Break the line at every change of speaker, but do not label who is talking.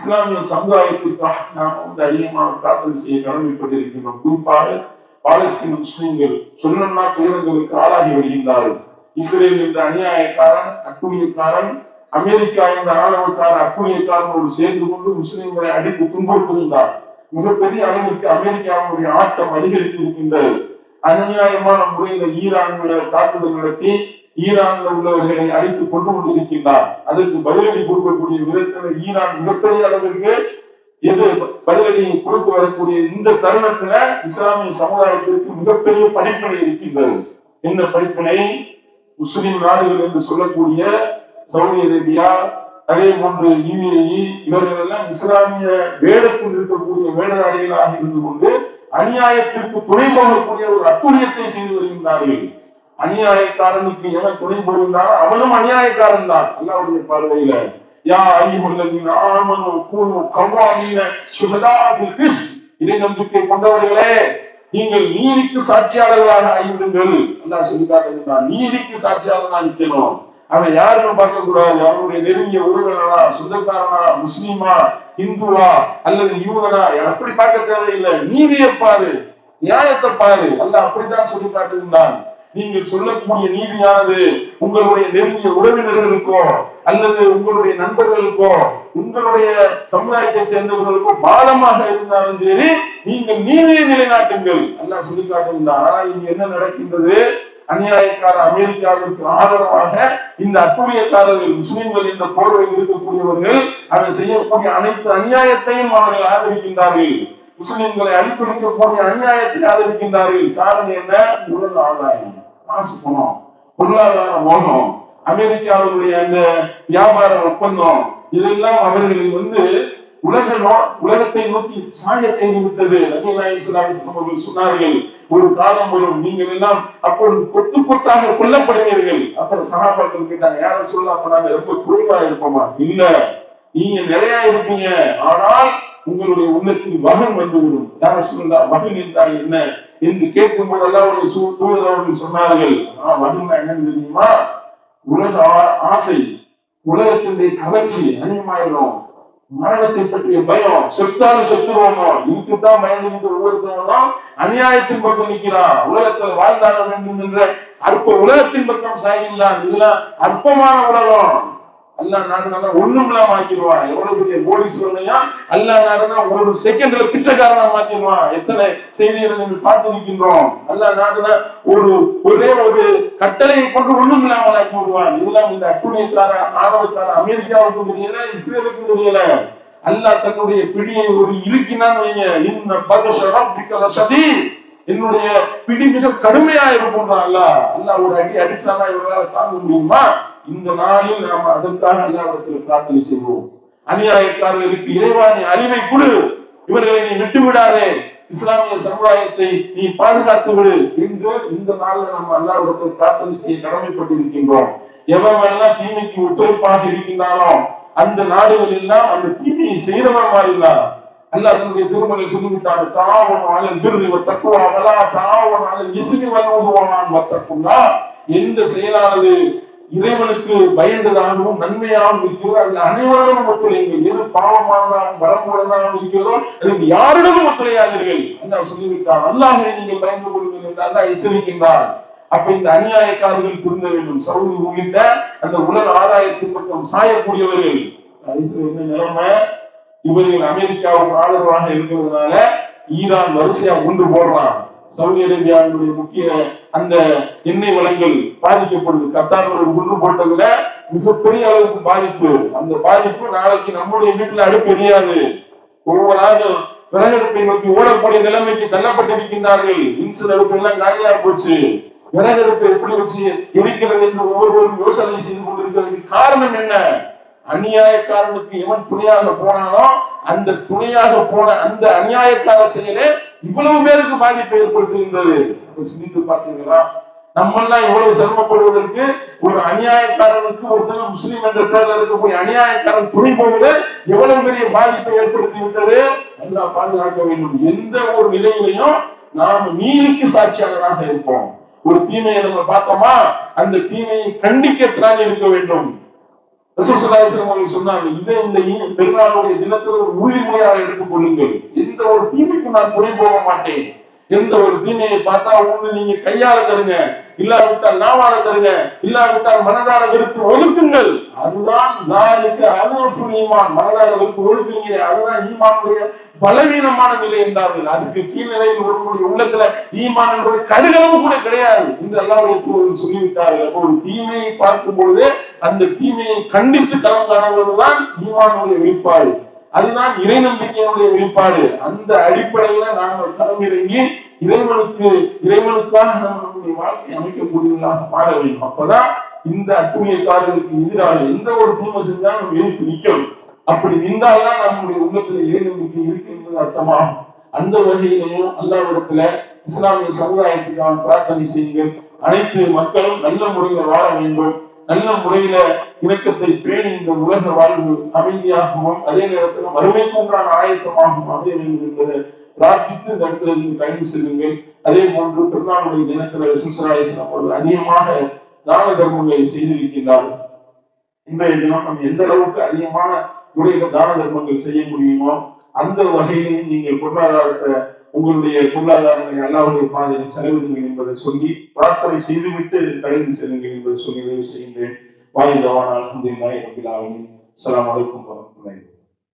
இஸ்லாமிய சமுதாயத்திற்காக நாம் அதிகமாக பிரார்த்தனை செய்ய கடமைப்பட்டிருக்கின்றோம். குறிப்பாக பாலஸ்தீன முஸ்லிம்கள் சொல்லணும்னா துயரங்களுக்கு ஆளாகி வருகின்றார்கள். இஸ்ரேல் என்ற அநியாயக்காரன், அக்குரியக்காரன், அமெரிக்கா என்ற ஆணவக்காரன், அக்குரியக்காரனோடு சேர்ந்து கொண்டு முஸ்லிம்களை அடித்து துன்புறுத்துகின்றார். மிகப்பெரிய அளவிற்கு அமெரிக்காவுடைய ஆட்டம் அதிகரித்து இருக்கின்றது. அநியாயமான முறையில ஈரான் தாக்குதல் நடத்தி ஈரான்ல உள்ளவர்களை அழித்து கொண்டு கொண்டிருக்கின்றார். அதற்கு பதிலடி கொடுக்கக்கூடிய விதத்தில் ஈரான் மிகப்பெரிய அளவிற்கு பதிலடியை கொடுத்து வரக்கூடிய இந்த தருணத்துல இஸ்லாமிய சமுதாயத்திற்கு மிகப்பெரிய படிப்பினை இருக்கின்றது. என்ன படிப்பினை? முஸ்லிம் நாடுகள் என்று சொல்லக்கூடிய சவுதி அரேபியா, அதே போன்று UAE, இவர்கள் எல்லாம் இஸ்லாமிய வேடத்தில் இருக்கக்கூடிய வேடதாரிகளாக இருந்து கொண்டு அநியாயத்திற்கு துணை போகக்கூடிய ஒரு அட்டுழியத்தை செய்து வருகின்றார்கள். அநியாயக்காரனுக்கு எவன் துணை போகின்றான் அவனும் அநியாயக்காரன் தான் அல்லாஹ்வுடைய பார்வையில. யா அய்யுஹல்லதீன ஆமனூ கூனூ கவ்வாமீன ஷுஹதா பில் கிஸ்த், இறை நம்பிக்கை கொண்டவர்களே நீங்கள் நீதிக்கு சாட்சியாளர்களாக ஆகிவிடுங்கள். அல்லாஹ் சொல்லி காட்டுகின்றான். நீதிக்கு சாட்சியாளர்களா நிற்கணும். அவன் யாருன்னு பார்க்க கூடாது. அவனுடைய நெருங்கிய உறவினரா, சொந்தக்காரனா, முஸ்லீமா, இந்துவா அல்லது யூதனா, அப்படி பார்க்க தேவையில்லை. நீதியை பாரு, நியாயத்தை பாரு. அல்லாஹ் அப்படித்தான் சொல்லி காட்டுகின்றான். நீங்கள் சொல்லக்கூடிய நீதியானது உங்களுடைய நெருங்கிய உறவினர்களுக்கோ அல்லது உங்களுடைய நண்பர்களுக்கோ உங்களுடைய சமுதாயத்தை சேர்ந்தவர்களுக்கோ பாலமாக இருந்தாலும் சரி, நீங்கள் நீதியை நிலைநாட்டுங்கள். அல்லாஹ் சொல்லி காட்டுகின்றான். ஆனால் இங்க என்ன நடக்கின்றது? அநியாயக்கார அமெரிக்காவிற்கு ஆதரவாக இந்த அட்டுழியக்காரர்கள் முஸ்லிம்கள் என்ற போர்வையில் இருக்கக்கூடியவர்கள் அதை செய்யக்கூடிய அனைத்து அநியாயத்தையும் அவர்கள் ஆதரிக்கின்றார்கள். முஸ்லிம்களை அழித்தொழிக்கக்கூடிய அநியாயத்தை ஆதரிக்கின்றார்கள். காரணம் என்ன? உலக ஆதாயம், காசு, பணம், பொருளாதார மோகம், அமெரிக்காவுடைய அந்த வியாபார ஒப்பந்தம், இதெல்லாம் அவர்களை உலகத்தை நோக்கி சாய செய்து விட்டது. நபிகள் நாயகம் ஸல்லல்லாஹு அலைஹி வஸல்லம் அவர்கள் சொன்னார்கள், ஒரு காலம் வரும் நீங்கள் எல்லாம் அப்பொழுது கொத்து கொத்தாக கொல்லப்படுவீர்கள். அப்புறம் சஹாபாக்கள் கேட்டாங்க, யார சொல்லலாம்? நாங்க ரொம்ப குறைவா இருப்போமா? இல்ல, நீங்க நிறைய இருப்பீங்க, ஆனால் உங்களுடைய உள்ளத்தில் வகன் வந்துவிடும். யார சொல்லலாம்? வகன் என்றால் என்ன என்று கேட்கும் போதெல்லாம் அவர்கள் சொன்னார்கள், வகன் என்னன்னு தெரியுமா? உலக ஆசை, உலகத்தினுடைய கவர்ச்சி அதிகமாயிடும், மரணத்தை பற்றிய பயம், செத்தாலும் செத்துருவோமோ இதுக்குத்தான் பயந்துகிட்டு ஒவ்வொருத்தவனும் அநியாயத்தின் பக்கம் நிற்கிறான். உலகத்தில் வாழ்ந்தாக வேண்டும் என்ற அற்ப உலகத்தின் பக்கம் சாய்கின்றான். இதெல்லாம் அற்பமான உலகம். அல்லாஹ் நாடுனா ஒண்ணும் இல்லாம ஆக்கிடுவான். எவ்வளவு பெரிய கோடீஸ்வரனையா அல்லாஹ் நாடுனா ஒரு செகண்ட்ல பிச்சைக்காரனா மாத்திடுவான். எத்தனை செய்திகளை நீங்கள் பார்த்திருக்கின்றோம். அல்லாஹ் நாடுனா ஒரே ஒரு கட்டளையை கொண்டு ஒண்ணும் இல்லாமல் ஆக்கி விடுவான். இதெல்லாம் இந்த அட்டுழியக்கார ஆணவக்கார அமெரிக்காவுக்கு தெரியல, இஸ்ரேலுக்கு தெரியல. அல்லாஹ் தன்னுடைய பிடியை ஒரு இறுக்கினான்னு வைங்க, இந்த என்னுடைய பிடி மிக கடுமையா இருக்கும்ன்றான். அல்லாஹ் ஒரு அடி அடிச்சானா இவர்களால் தாங்க முடியுமா? இந்த நாளில் நாம் அதற்காக அல்லாஹ்விடத்தில் பிரார்த்தனை செய்வோம். அநியாயக்காரர்களுக்கு இறைவானி அழிவை கொடு, இவர்களை நீ விட்டு விடாதே, இஸ்லாமிய சமுதாயத்தை நீ பாதுகாத்து விடு என்று இந்த நாளில் நம்ம அல்லாஹ்விடத்தில் பிரார்த்தனை செய்ய கடமைப்பட்டிருக்கின்றோம். எவெல்லாம் தீமைக்கு ஒத்துழைப்பாக இருக்கின்றானோ அந்த நாடுகள் எல்லாம் அந்த தீமையை செய்தவன் மாதிரிதான். அல்லாஹ் தன்னுடைய திருமலை சொல்லிவிட்டாங்க, தாவன் அலல் பிர்ரி வத்தக்வா வலா தாவன் அலல் இஸ்மி வல் உத்வான் வத்தக்குல்லா. எந்த செயலானது இறைவனுக்கு பயந்ததாகவும் நன்மையாகவும் இருக்கிறதோ அதில் அனைவரிடமும் ஒத்துழைங்கள். எது பாவமானதாகவும் வரம்புள்ளதாகவும் இருக்கிறதோ அதுக்கு யாரிடமும் ஒத்துழையாதீர்கள் அல்லாஹ் சொல்லிவிட்டான். அல்லாஹ்வை நீங்கள் பயந்து கொள்ளுங்கள் என்று அல்லாஹ் எச்சரிக்கின்றார். அப்ப இந்த அநியாயக்காரர்கள் திருந்த வேண்டும். சவுதி உள்ளிட்ட அந்த உலக ஆதாயத்தின் பக்கம் சாயக்கூடியவர்கள் என்ன நிலைமை? இவர்கள் அமெரிக்காவுக்கு ஆதரவாக இருக்கிறதுனால ஈரான் வரிசையா ஒன்று போடுறான். சவுதி அரேபியாவுடைய முக்கிய அந்த எண்ணெய் வளங்கள் பாதிக்கப்படுது. கத்தார் ஒன்று போட்டதுல மிகப்பெரிய அளவுக்கு பாதிப்பு. அந்த பாதிப்பு நாளைக்கு நம்முடைய வீட்டுல அடுப்பு எரியாது. ஒவ்வொரு ஆளும் விறகடுப்பை நோக்கி ஓடக்கூடிய நிலைமைக்கு தள்ளப்பட்டிருக்கின்றார்கள். இன்சுல் அடுப்பு எல்லாம் காலியா போச்சு. விறகடுப்பை எப்படி வச்சு எரிக்கிறது என்று ஒவ்வொருவரும் யோசனை செய்து கொண்டிருக்கிறது. காரணம் என்ன? அநியாயக்காரனுக்கு எவன் துணையாக போனானோ அந்த துணையாக போன அந்த அநியாயக்கார செயலே இவ்வளவு பேருக்கு பாதிப்பை ஏற்படுத்துகின்றது. சிந்தித்து பார்த்தீங்களா? நம்மெல்லாம் எவ்வளவு சிரமப்படுவதற்கு ஒரு அநியாயக்காரனுக்கு ஒருத்தர் முஸ்லீம் என்ற பேர்ல இருக்கக்கூடிய அநியாயக்காரன் துணை போவது எவ்வளவு பெரிய பாதிப்பை ஏற்படுத்தி விட்டது. அல்லாஹ் பாதுகாக்க வேண்டும். எந்த ஒரு நிலையிலையும் நாம் நீதிக்கு சாட்சியாளராக இருப்போம். ஒரு தீமையை நம்ம பார்த்தோமா அந்த தீமையை கண்டிக்கத்தான் இருக்க வேண்டும். ரசூல் ஸல்லல்லாஹு அலைஹி வஸல்லம் அவர்கள் சொன்னார்கள், இதை இந்த பெருநாளுடைய தினத்தில் ஒரு உறுதிமொழியாக எடுத்துக் கொள்ளுங்கள். எந்த ஒரு தீமைக்கும் நான் துணை போக மாட்டேன். எந்த ஒரு தீமையை பார்த்தா ஒண்ணு நீங்க கையால தருங்க, இல்லாவிட்டால் நாவால தருங்க, இல்லாவிட்டால் மனதார வெறுத்து ஒழுக்குங்கள். அதுதான் ஈமான். மனதார வெறுத்து ஒழுக்குறீங்க, அதுதான் ஈமானுடைய பலவீனமான நிலை என்றார்கள். அதுக்கு கீழ்நிலையில் ஒருவருடைய உள்ளத்துல ஈமான் என்பது கடுகளவு கூட கிடையாது என்று அல்லாஹ்வுடைய தூதர் சொல்லிவிட்டார்கள். அப்போ ஒரு தீமையை பார்க்கும் பொழுது அந்த தீமையை கண்டித்து களம் காணுவதுதான் ஈமானுடைய வெளிப்பாடு, அதுதான் இறை நம்பிக்கையினுடைய வெளிப்பாடு. அந்த அடிப்படையில நாங்கள் களமிறங்கி இறைவனுக்காக நம்முடைய வாழ்க்கையை அமைக்கக்கூடியவர்களாக மாற வேண்டும். அப்பதான் இந்த அட்டுழியக்காரர்களுக்கு எதிராக எந்த ஒரு தீமை செஞ்சாலும் நம்ம எதிர்த்து நிற்கணும். அப்படி நின்றால்தான் நம்முடைய உள்ளத்துல இறை நம்பிக்கை இருக்கு என்பது அர்த்தமாகும். அந்த வகையிலையும் அல்லாஹ்விடத்துல இஸ்லாமிய சமுதாயத்துக்கான பிரார்த்தனை செய்யுங்கள். அனைத்து மக்களும் நல்ல முறையில வாழ வேண்டும், நல்ல முறையில இணக்கத்தை பேணி இந்த உலக வாழ்வு அமைதியாகவும் அதே நேரத்தில் மறுமைக்கு உண்டான ஆயத்தமாகவும் அமைய வேண்டும் என்பதை பிரார்த்தித்து இந்த இடத்துல நீங்கள் கைது செல்லுங்கள். அதே போன்று பெருநாளுடைய தினத்தில் ரசூல் ஸல்லல்லாஹு அலைஹி வஸல்லம் அவர்கள் அதிகமாக தான தர்மங்களை செய்திருக்கின்றார்கள். இன்றைய தினம் நம்ம எந்த அளவுக்கு அதிகமான முறையில தான தர்மங்கள் செய்ய முடியுமோ அந்த வகையிலையும் நீங்கள் உங்களுடைய பொருளாதாரங்களை அல்லாஹ்வுடைய பாதையில் செலவிடுங்கள் என்பதை சொல்லி பிரார்த்தனை செய்துவிட்டு கடந்து செல்லுங்கள் என்பதை சொல்லி நிறைவு செய்கின்றேன். வாயிதவான அல்ஹம்துலில்லாஹி ரப்பில் ஆலமீன். அஸ்ஸலாமு அலைக்கும் வரஹ்மத்துல்லாஹி